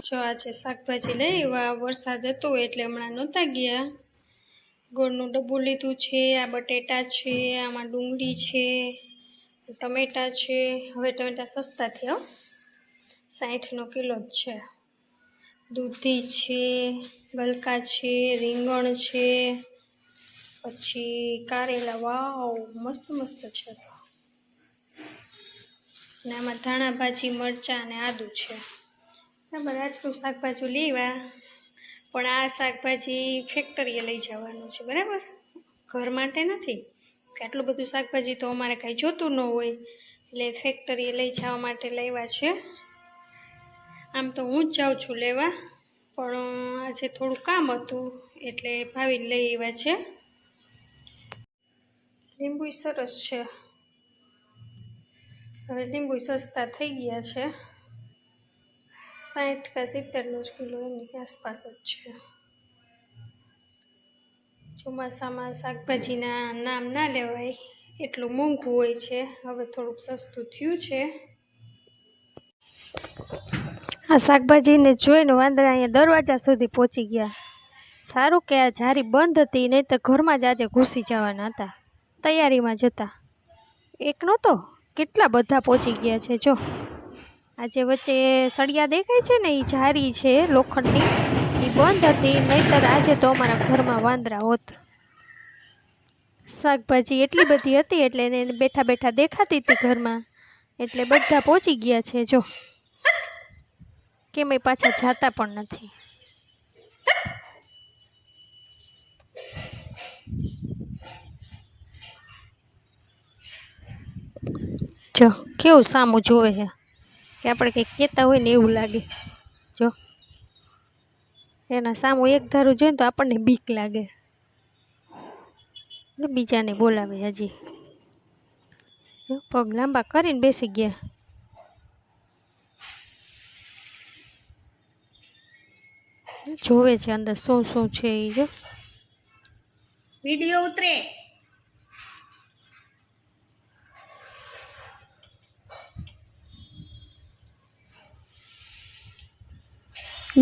જો આજે શાકભાજી લઈ આવ્યા, વરસાદ હતો એટલે હમણાં નહોતા ગયા। ગોળનું ડબ્બું લીધું છે, આ બટેટા છે, આમાં ડુંગળી છે, ટમેટા છે। હવે ટમેટા સસ્તા થયા, 60નો કિલો જ છે। દૂધી છે, ગલકા છે, રીંગણ છે, પછી કારેલા, વાવ મસ્ત મસ્ત છે। ને આમાં ધાણા ભાજી, મરચાં અને આદું છે। બરાબર, આટલું શાકભાજી લેવા, પણ આ શાકભાજી ફેક્ટરીએ લઈ જવાનું છે, બરાબર, ઘર માટે નથી। કે આટલું બધું શાકભાજી તો અમારે કાંઈ જોતું ન હોય, એટલે ફેક્ટરીએ લઈ જવા માટે લેવા છે। આમ તો હું જ જાઉં છું લેવા, પણ આજે થોડું કામ હતું એટલે ભાવીને લઈ આવ્યા છે। લીંબુ સરસ છે, હવે લીંબુ સસ્તા થઈ ગયા છે, 60 કે 70નો જ કિલો એની આસપાસ જ છે। ચોમાસામાં શાકભાજીના નામ ના લેવાય, એટલું મોંઘું હોય છે। હવે થોડુંક સસ્તું થયું છે। આ શાકભાજીને જોઈને વાંદરા અહીંયા દરવાજા સુધી પહોંચી ગયા। સારું કે આ જારી બંધ હતી, નહીં તો ઘરમાં જ આજે ઘૂસી જવાના હતા, તૈયારીમાં જતા। એક નહોતો, કેટલા બધા પહોંચી ગયા છે। જો આજે વચ્ચે સળિયા દેખાય છે ને, એ જારી છે લોખંડની, એ બંધ હતી, નહીંતર આજે તો અમારા ઘરમાં વાંદરા હોત। શાકભાજી એટલી બધી હતી એટલે એને બેઠા બેઠા દેખાતી હતી ઘરમાં, એટલે બધા પહોંચી ગયા છે। જો કેમ એ પાછા જાતા પણ નથી। જો કેવું સામું જોવે છે, કે આપણે કંઈક કહેતા હોય ને એવું લાગે। જો એના સામું એક ધારું જોઈને તો આપણને બીક લાગે, બીજાને બોલાવે। હજી પગ લાંબા કરીને બેસી ગયા। જોવે છે અંદર શું શું છે એ। જો વિડીયો ઉતરે,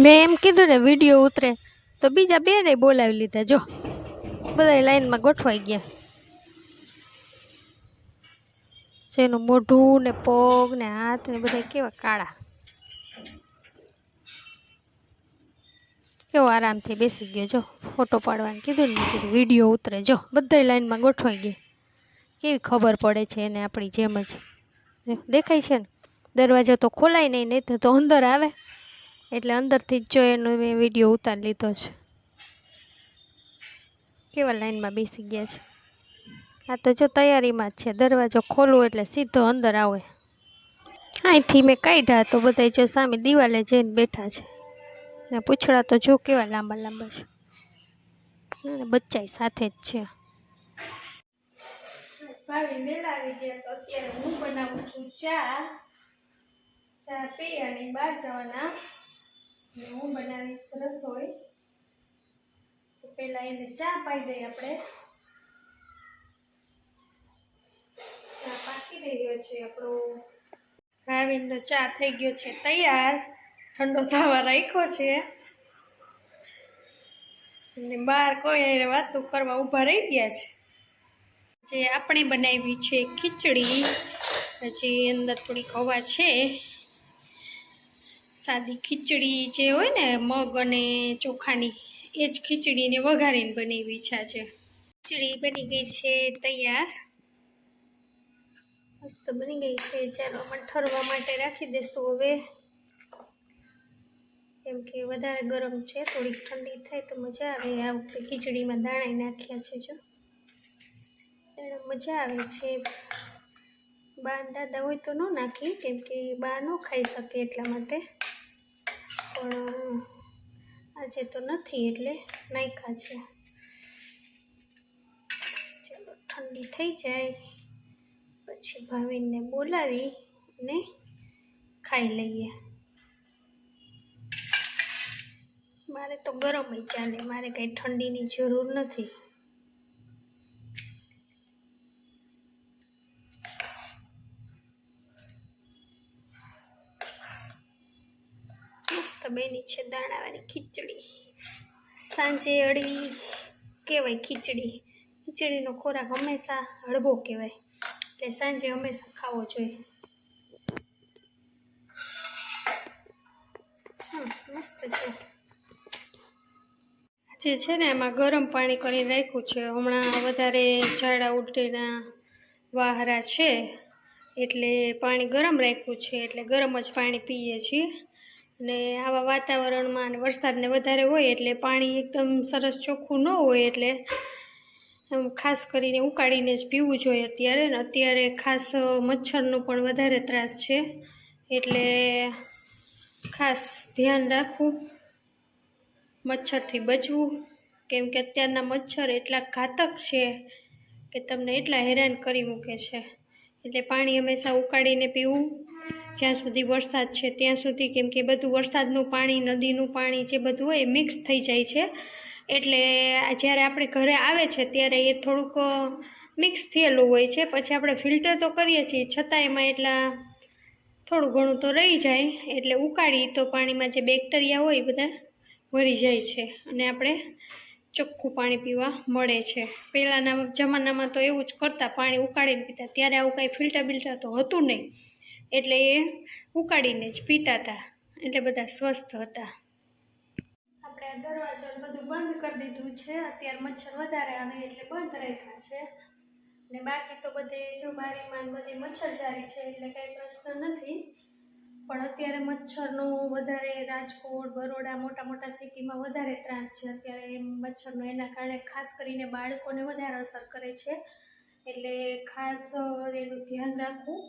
મેં એમ કીધું ને વિડીયો ઉતરે, તો બીજા બેને બોલાવી લીધા। જો બધા લાઈનમાં ગોઠવાઈ ગયા, જેનું મોઢું ને પગ ને હાથ ને બધા કેવા કાળા, કેવો આરામથી બેસી ગયો। જો ફોટો પાડવાનું કીધું ને, કીધું વિડીયો ઉતરે। જો બધા લાઈનમાં ગોઠવાઈ ગયા, કેવી ખબર પડે છે એને આપણી જેમ જ। દેખાય છે ને, દરવાજો તો ખોલાય નહીં, નહીં તો અંદર આવે, એટલે અંદરથી જ જો એનો મેં વિડીયો ઉતારી લીધો છે। કેવા લાઈનમાં બેસી ગયા છે। આ તો જો તૈયારીમાં જ છે, દરવાજો ખોલવું એટલે સીધો અંદર આવે। અહીંથી મેં કાઢ્યા તો બધા જો સામે દિવાલે જઈને બેઠા છે, ને પૂંછડા તો જો કેવા લાંબા લાંબા છે, અને બચ્ચાય સાથે જ છે। ભાવી મેળા આવી ગયા, તો અત્યારે હું બનાવું છું ચા પી અને બહાર જવાના, ને હું બનાવીશ રસોઈ। તો પેલા એને ચા પાઈ દઈએ આપણે। ચા પાકી રહ્યો છે આપણો, ભાવીનો ચા થઈ ગયો છે તૈયાર, ઠંડો થવા રાખ્યો છે, અને બહાર કોઈ વાતો કરવા ઊભા રહી ગયા છે। જે આપણે બનાવી છે ખીચડી, પછી અંદર થોડીક હવા છે, સાદી ખીચડી જે હોય ને મગ અને ચોખાની, એ જ ખીચડીને વઘારીને બનાવી છે આજે। ખીચડી બની ગઈ છે તૈયાર, મસ્ત બની ગઈ છે। ચાલો ઠરવા માટે રાખી દેશું હવે, કેમ કે વધારે ગરમ છે, થોડીક ઠંડી થાય તો મજા આવે। આ વખતે ખીચડીમાં દાણા નાખ્યા છે, જો મજા આવે છે। બા દાદા હોય તો ન નાખી, કેમ કે બા ન ખાઈ શકે એટલા માટે, પણ આજે તો નથી એટલે નાખ્યા છે। ચાલો ઠંડી થઈ જાય પછી ભાવિનને બોલાવી ને ખાઈ લઈએ। મારે તો ગરમ જ ચાલે, મારે કંઈ ઠંડીની જરૂર નથી। મસ્ત બની છે દાણાવાળી ખીચડી. સાંજે હળવી કહેવાય ખીચડીનો ખોરાક હંમેશા હળવો કહેવાય, એટલે સાંજે હંમેશા ખાવો જોઈએ. મસ્ત છે. જે છે ને એમાં ગરમ પાણી કરીને રાખ્યું છે. હમણાં વધારે ઝાડા ઉલટીના વાહરા છે એટલે પાણી ગરમ રાખ્યું છે, એટલે ગરમ જ પાણી પીએ છીએ. અને આવા વાતાવરણમાં અને વરસાદને વધારે હોય એટલે પાણી એકદમ સરસ ચોખ્ખું ન હોય એટલે ખાસ કરીને ઉકાળીને જ પીવું જોઈએ અત્યારે. ને અત્યારે ખાસ મચ્છરનો પણ વધારે ત્રાસ છે એટલે ખાસ ધ્યાન રાખવું, મચ્છરથી બચવું, કેમ કે અત્યારના મચ્છર એટલા ઘાતક છે કે તમને એટલા હેરાન કરી મૂકે છે. એટલે પાણી હંમેશા ઉકાળીને પીવું જ્યાં સુધી વરસાદ છે ત્યાં સુધી, કેમ કે બધું વરસાદનું પાણી, નદીનું પાણી જે બધું હોય એ મિક્સ થઈ જાય છે. એટલે જ્યારે આપણે ઘરે આવે છે ત્યારે એ થોડુંક મિક્સ થયેલું હોય છે. પછી આપણે ફિલ્ટર તો કરીએ છીએ છતાં એમાં એટલા થોડું ઘણું તો રહી જાય, એટલે ઉકાળી તો પાણીમાં જે બેક્ટેરિયા હોય એ બધા મરી જાય છે અને આપણે ચોખ્ખું પાણી પીવા મળે છે. પહેલાંના જમાનામાં તો એવું જ કરતા, પાણી ઉકાળીને પીતા. ત્યારે આવું કાંઈ ફિલ્ટર તો હતું નહીં, એટલે એ ઉકાળીને જ પીતા હતા, એટલે બધા સ્વસ્થ હતા. આપણે આ દરવાજો બધું બંધ કરી દીધું છે. અત્યારે મચ્છર વધારે આવે એટલે બંધ રાખ્યા છે. ને બાકી તો બધે જો બારીમાં બધી મચ્છરજારી છે એટલે કાંઈ પ્રશ્ન નથી. પણ અત્યારે મચ્છરનો વધારે રાજકોટ, બરોડા, મોટા સિટીમાં વધારે ત્રાસ છે અત્યારે મચ્છરનો. એના કારણે ખાસ કરીને બાળકોને વધારે અસર કરે છે, એટલે ખાસ એનું ધ્યાન રાખવું.